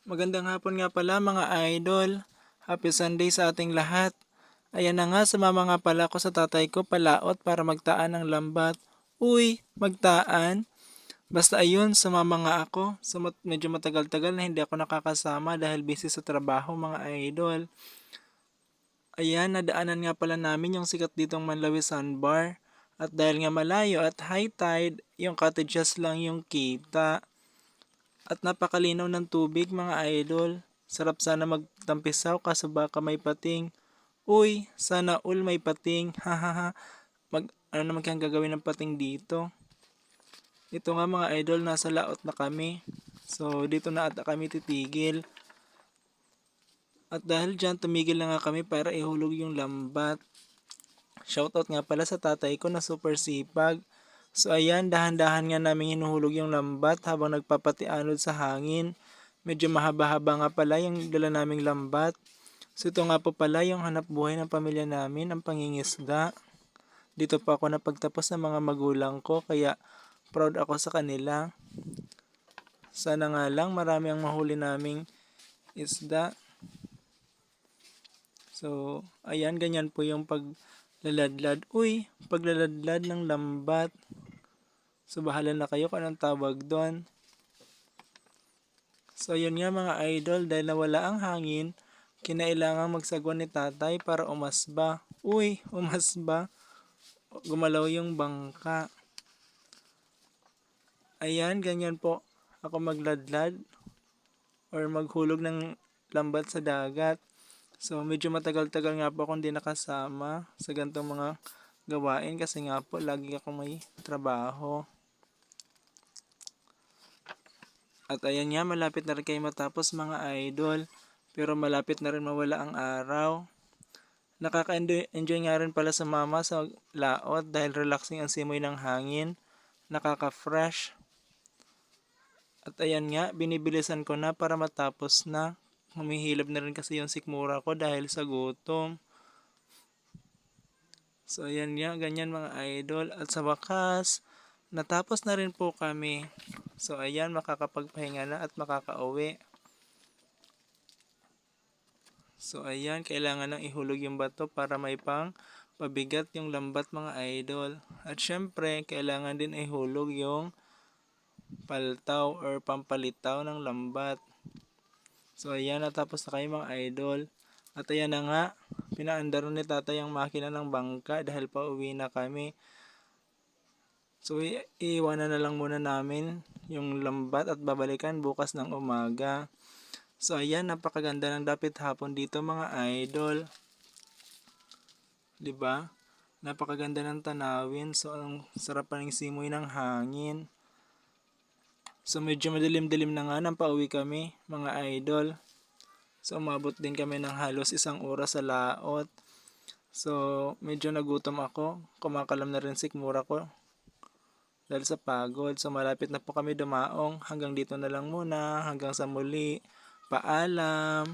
Magandang hapon nga pala mga idol. Happy Sunday sa ating lahat. Ayan na nga, sumama nga pala ako sa tatay ko palaot para magtaan ng lambat. Uy, magtaan? Basta ayun, sumama nga ako. Medyo matagal-tagal na hindi ako nakakasama dahil busy sa trabaho mga idol. Ayan, nadaanan nga pala namin yung sikat ditong Manlawi Sandbar. At dahil nga malayo at high tide, yung cottages lang yung kita. At napakalinaw ng tubig mga idol. Sarap sana magtampisaw kaso baka may pating. Uy, sana all may pating. Hahaha. Ano naman kayang gagawin ng pating dito? Ito nga mga idol, nasa laot na kami. So dito na ata kami titigil. At dahil dyan, tumigil na nga kami para ihulog yung lambat. Shoutout nga pala sa tatay ko na super sipag. So ayan, dahan-dahan nga namin hinuhulog yung lambat habang nagpapatianod sa hangin. Medyo mahaba-haba nga pala yung dala naming lambat. So ito nga po pala yung hanap buhay ng pamilya namin, ang pangingisda. Dito pa ako napagtapos ng mga magulang ko, kaya proud ako sa kanila. Sana nga lang marami ang mahuli naming isda. So, ayan, ganyan po yung paglaladlad. Uy, paglaladlad ng lambat. So, bahala na kayo kung anong tawag doon. So, yun nga mga idol, dahil nawala ang hangin, kinailangan magsagwan ni tatay para umasba. Uy, umasba. Gumalaw yung bangka. Ayan, ganyan po ako magladlad or maghulog ng lambat sa dagat. So, medyo matagal-tagal nga po akong di nakasama sa ganitong mga gawain kasi nga po lagi akong may trabaho. At ayan nga, malapit na rin kayo matapos mga idol. Pero malapit na rin mawala ang araw. Nakaka-enjoy nga rin pala sa mama sa laot dahil relaxing ang simoy ng hangin. Nakaka-fresh. At ayan nga, binibilisan ko na para matapos na. Humihilab na rin kasi yung sikmura ko dahil sa gutom. So ayan nga, ganyan mga idol. At sa wakas, natapos na rin po kami. So ayan, makakapagpahinga na at makakauwi. So ayan, kailangan nang ihulog yung bato para may pang pabigat yung lambat mga idol. At syempre, kailangan din ihulog yung paltaw or pampalitaw ng lambat. So ayan, natapos na kayo mga idol. At ayan na nga, pinaandar ni tatay ang makina ng bangka dahil pauwi na kami. So iiwanan na lang muna namin yung lambat at babalikan bukas ng umaga. So ayan, napakaganda ng dapit hapon dito mga idol. 'Di ba? Napakaganda ng tanawin. So ang sarap pa ng simoy ng hangin. So medyo madilim-dilim na nga nang pauwi kami mga idol. So umabot din kami ng halos 1 oras sa laot. So medyo nagutom ako. Kumakalam na rin sikmura ko dahil sa pagod. So malapit na po kami dumaong. Hanggang dito na lang muna. Hanggang sa muli. Paalam.